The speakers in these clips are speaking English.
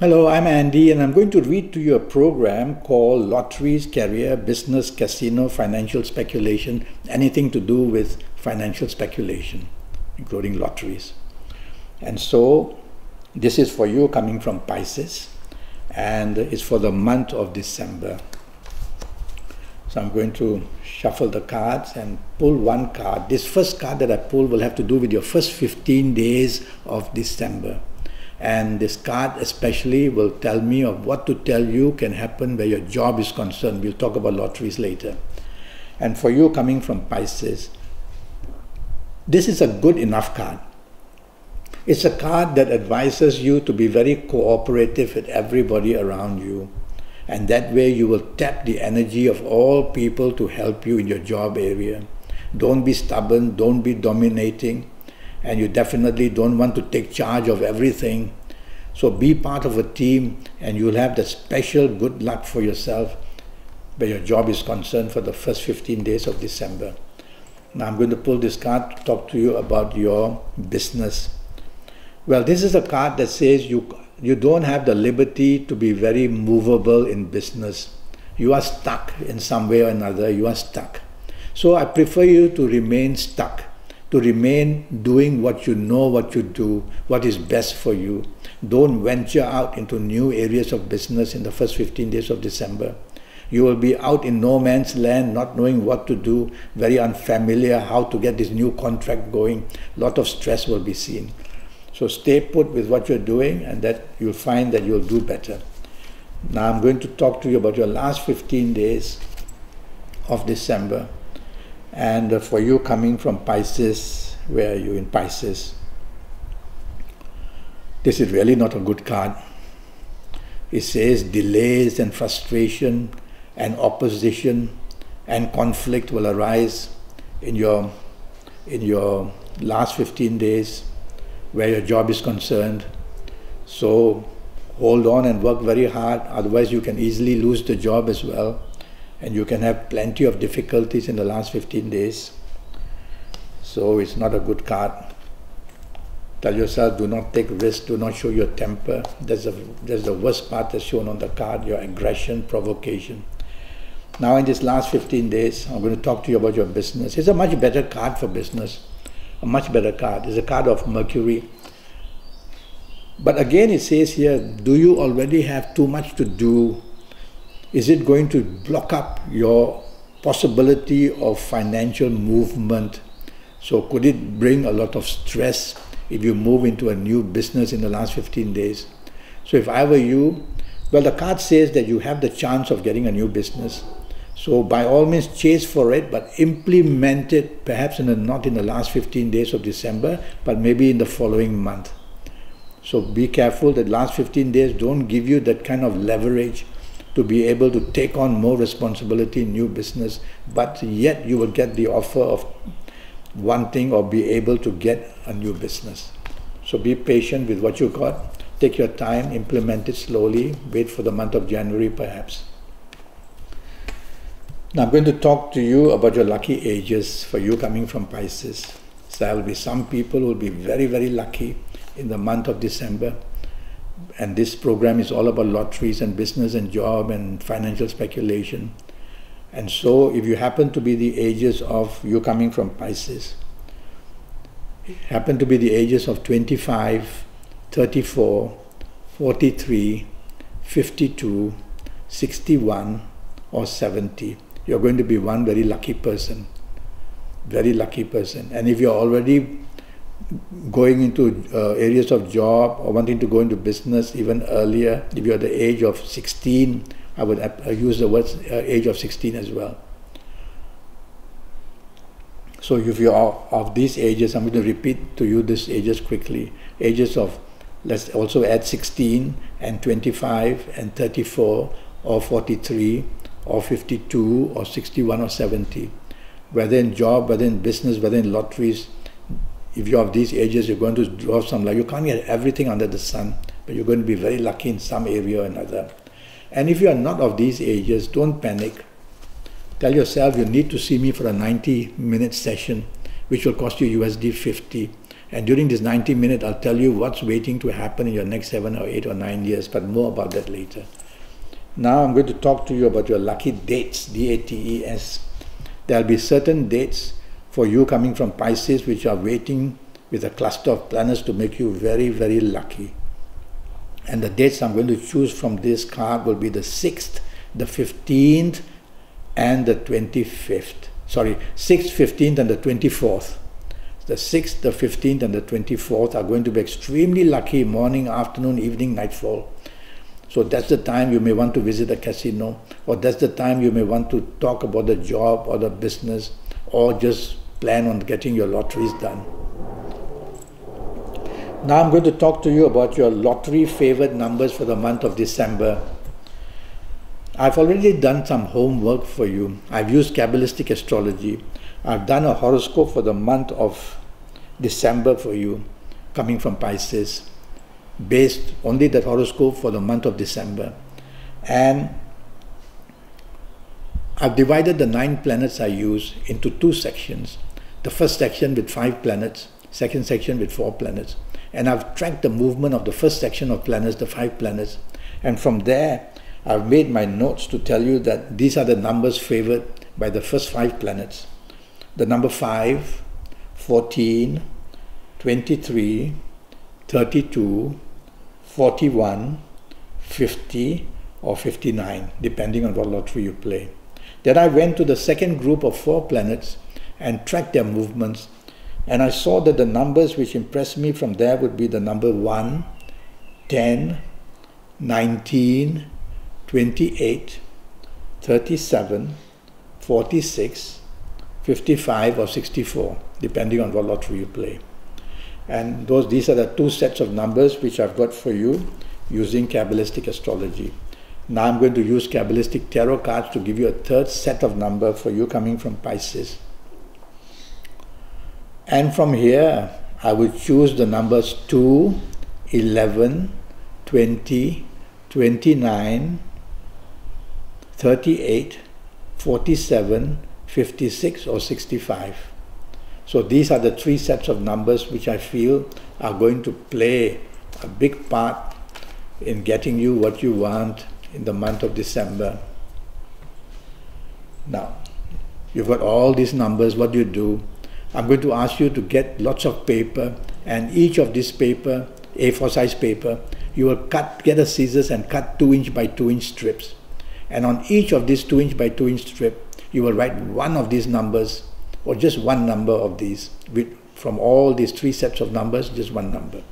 Hello, I'm Andy, and I'm going to read to you a program called Lotteries, Career, Business, Casino, Financial Speculation, anything to do with financial speculation, including lotteries. And so, this is for you coming from Pisces, and it's for the month of December. So I'm going to shuffle the cards and pull one card. This first card that I pull will have to do with your first 15 days of December. And this card especially will tell me of what to tell you can happen where your job is concerned. We'll talk about lotteries later. And for you coming from Pisces, this is a good enough card. It's a card that advises you to be very cooperative with everybody around you. And that way you will tap the energy of all people to help you in your job area. Don't be stubborn, don't be dominating. And you definitely don't want to take charge of everything. So be part of a team and you'll have the special good luck for yourself where your job is concerned for the first 15 days of December. Now I'm going to pull this card to talk to you about your business. Well, this is a card that says you don't have the liberty to be very movable in business. You are stuck in some way or another, you are stuck. So I prefer you to remain stuck, to remain doing what you know what you do, what is best for you. Don't venture out into new areas of business in the first 15 days of December. You will be out in no man's land, not knowing what to do, very unfamiliar how to get this new contract going. A lot of stress will be seen. So stay put with what you're doing and that you'll find that you'll do better. Now I'm going to talk to you about your last 15 days of December. And for you coming from Pisces, where are you in Pisces? This is really not a good card. It says delays and frustration and opposition and conflict will arise in your last 15 days where your job is concerned. So hold on and work very hard, otherwise you can easily lose the job as well. And you can have plenty of difficulties in the last 15 days. So it's not a good card. Tell yourself, do not take risks, do not show your temper. That's the worst part that's shown on the card, your aggression, provocation. Now in this last 15 days, I'm going to talk to you about your business. It's a much better card for business. A much better card. It's a card of Mercury. But again it says here, do you already have too much to do? Is it going to block up your possibility of financial movement? So could it bring a lot of stress if you move into a new business in the last 15 days? So if I were you, well, the card says that you have the chance of getting a new business. So by all means chase for it, but implement it perhaps not in the last 15 days of December, but maybe in the following month. So be careful that last 15 days don't give you that kind of leverage to be able to take on more responsibility in new business, but yet you will get the offer of wanting or be able to get a new business. So be patient with what you got, take your time, implement it slowly, wait for the month of January perhaps. Now I'm going to talk to you about your lucky ages for you coming from Pisces. So there will be some people who will be very, very lucky in the month of December. And this program is all about lotteries and business and job and financial speculation. And so if you happen to be the ages of, you coming from Pisces, happen to be the ages of 25, 34, 43, 52, 61 or 70, you're going to be one very lucky person. Very lucky person. And if you're already going into areas of job or wanting to go into business even earlier, if you're the age of 16, I would use the word age of 16 as well. So if you're of these ages, I'm going to repeat to you these ages quickly. Ages of, let's also add 16 and 25 and 34 or 43 or 52 or 61 or 70. Whether in job, whether in business, whether in lotteries, if you're of these ages, you're going to draw some luck. You can't get everything under the sun, but you're going to be very lucky in some area or another. And if you are not of these ages, don't panic. Tell yourself you need to see me for a 90-minute session, which will cost you USD 50. And during this 90 minutes, I'll tell you what's waiting to happen in your next 7 or 8 or 9 years, but more about that later. Now I'm going to talk to you about your lucky dates, D-A-T-E-S. There'll be certain dates for you coming from Pisces which are waiting with a cluster of planets to make you very, very lucky. And the dates I'm going to choose from this card will be the 6th, the 15th, and the 25th. Sorry, 6th, 15th, and the 24th. The 6th, the 15th, and the 24th are going to be extremely lucky morning, afternoon, evening, nightfall. So that's the time you may want to visit a casino, or that's the time you may want to talk about the job or the business, or just plan on getting your lotteries done. Now I'm going to talk to you about your lottery favored numbers for the month of December. I've already done some homework for you. I've used Kabbalistic astrology. I've done a horoscope for the month of December for you, coming from Pisces, based only that horoscope for the month of December. And I've divided the 9 planets I use into 2 sections. The first section with 5 planets, second section with 4 planets. And I've tracked the movement of the first section of planets, the 5 planets. And from there, I've made my notes to tell you that these are the numbers favored by the first 5 planets. The number 5, 14, 23, 32, 41, 50, or 59, depending on what lottery you play. Then I went to the second group of 4 planets and tracked their movements. And I saw that the numbers which impressed me from there would be the number 1, 10, 19, 28, 37, 46, 55 or 64, depending on what lottery you play. And these are the 2 sets of numbers which I've got for you using Kabbalistic astrology. Now I'm going to use Kabbalistic tarot cards to give you a 3rd set of number for you coming from Pisces. And from here, I will choose the numbers 2, 11, 20, 29, 38, 47, 56 or 65. So these are the 3 sets of numbers which I feel are going to play a big part in getting you what you want in the month of December. Now, you've got all these numbers. What do you do? I'm going to ask you to get lots of paper, and each of this paper, A4 size paper, you will get a scissors and cut 2" by 2" strips. And on each of these 2" by 2" strip, you will write one of these numbers, or just one number of these. From all these 3 sets of numbers, just one number.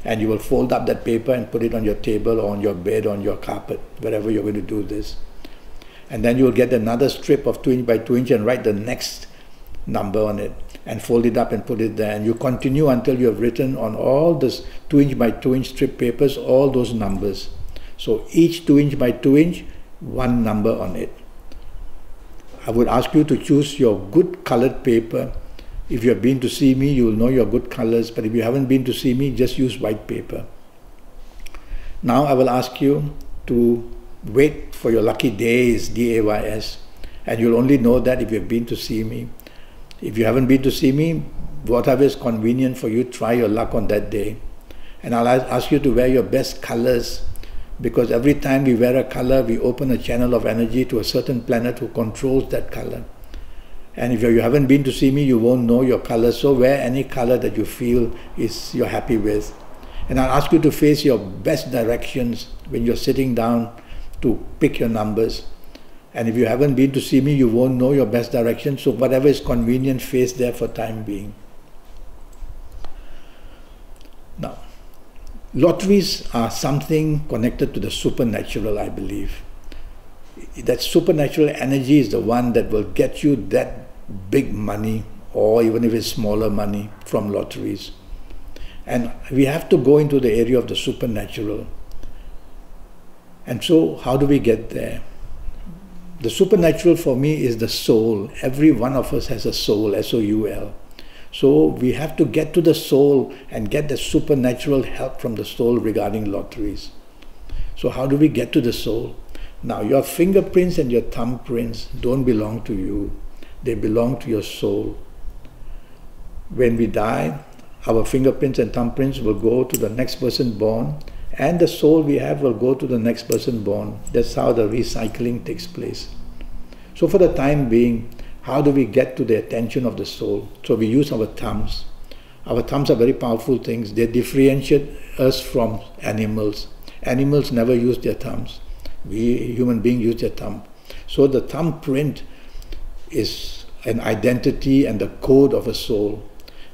And you will fold up that paper and put it on your table or on your bed or on your carpet, wherever you're going to do this. And then you will get another strip of 2" by 2" and write the next number on it, and fold it up and put it there. And you continue until you have written on all this 2" by 2" strip papers, all those numbers. So each 2" by 2", one number on it. I would ask you to choose your good colored paper. If you have been to see me, you will know your good colors, but if you haven't been to see me, just use white paper. Now I will ask you to wait for your lucky days, D-A-Y-S, and you'll only know that if you've been to see me. If you haven't been to see me, whatever is convenient for you, try your luck on that day. And I'll ask you to wear your best colors, because every time we wear a color, we open a channel of energy to a certain planet who controls that color. And if you haven't been to see me, you won't know your color, so wear any color that you feel you're happy with. And I'll ask you to face your best directions when you're sitting down to pick your numbers. And if you haven't been to see me, you won't know your best direction, so whatever is convenient, face there for time being. Now, lotteries are something connected to the supernatural, I believe. That supernatural energy is the one that will get you that big money, or even if it's smaller money, from lotteries. And we have to go into the area of the supernatural. And so, how do we get there? The supernatural for me is the soul. Every one of us has a soul, S-O-U-L. So we have to get to the soul and get the supernatural help from the soul regarding lotteries. So how do we get to the soul? Now, your fingerprints and your thumbprints don't belong to you. They belong to your soul. When we die, our fingerprints and thumbprints will go to the next person born, and the soul we have will go to the next person born. That's how the recycling takes place. So for the time being, how do we get to the attention of the soul? So we use our thumbs. Our thumbs are very powerful things. They differentiate us from animals. Animals never use their thumbs. We human beings use their thumb. So the thumbprint is an identity and the code of a soul.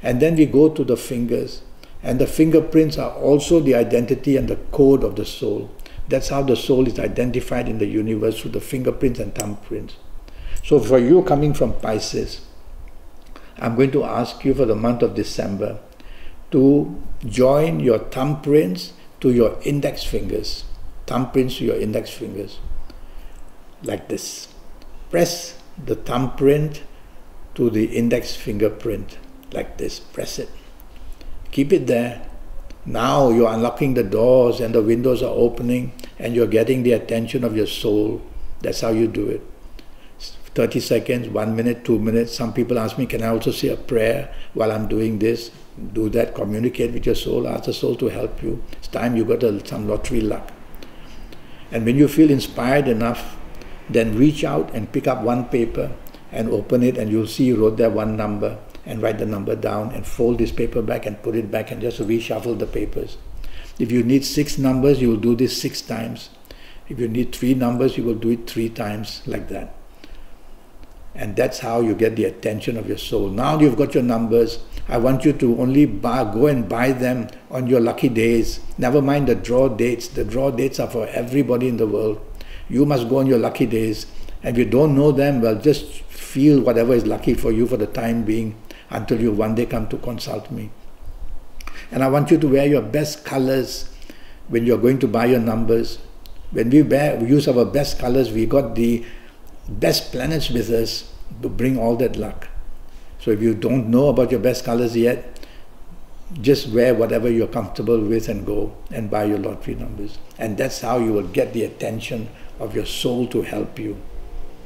And then we go to the fingers. And the fingerprints are also the identity and the code of the soul. That's how the soul is identified in the universe, through the fingerprints and thumbprints. So for you coming from Pisces, I'm going to ask you for the month of December to join your thumbprints to your index fingers. Thumbprints to your index fingers. Like this. Press the thumbprint to the index fingerprint. Like this. Press it. Keep it there. Now you're unlocking the doors and the windows are opening and you're getting the attention of your soul. That's how you do it. 30 seconds, 1 minute, 2 minutes. Some people ask me, can I also say a prayer while I'm doing this? Do that, communicate with your soul, ask the soul to help you. It's time you got some lottery luck. And when you feel inspired enough, then reach out and pick up one paper and open it, and you'll see you wrote there one number, and write the number down and fold this paper back and put it back and just reshuffle the papers. If you need 6 numbers, you will do this 6 times. If you need 3 numbers, you will do it 3 times, like that. And that's how you get the attention of your soul. Now you've got your numbers. I want you to only go and buy them on your lucky days. Never mind the draw dates. The draw dates are for everybody in the world. You must go on your lucky days. And if you don't know them, well, just feel whatever is lucky for you for the time being, until you one day come to consult me. And I want you to wear your best colors when you're going to buy your numbers. When we use our best colors, we got the best planets with us to bring all that luck. So if you don't know about your best colors yet, just wear whatever you're comfortable with and go and buy your lottery numbers. And that's how you will get the attention of your soul to help you.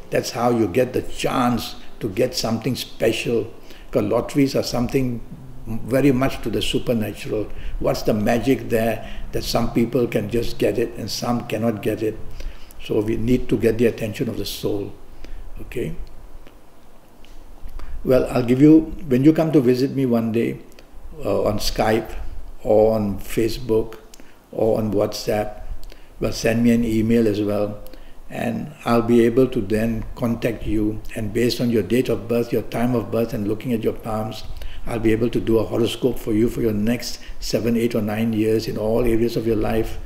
That's how you get the chance to get something special. Because lotteries are something very much to the supernatural. What's the magic there that some people can just get it and some cannot get it? So we need to get the attention of the soul. Okay? Well, I'll give you, when you come to visit me one day on Skype or on Facebook or on WhatsApp, well, send me an email as well. And I'll be able to then contact you, and based on your date of birth, your time of birth, and looking at your palms, I'll be able to do a horoscope for you for your next 7, 8 or 9 years in all areas of your life.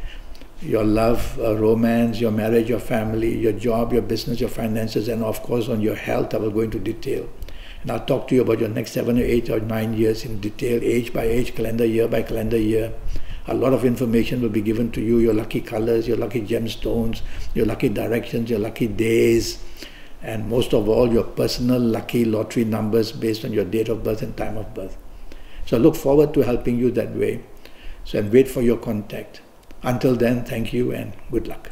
Your love, romance, your marriage, your family, your job, your business, your finances, and of course on your health I will go into detail. And I'll talk to you about your next 7 or 8 or 9 years in detail, age by age, calendar year by calendar year. A lot of information will be given to you, your lucky colors, your lucky gemstones, your lucky directions, your lucky days, and most of all your personal lucky lottery numbers based on your date of birth and time of birth. So I look forward to helping you that way. So and wait for your contact. Until then, thank you and good luck.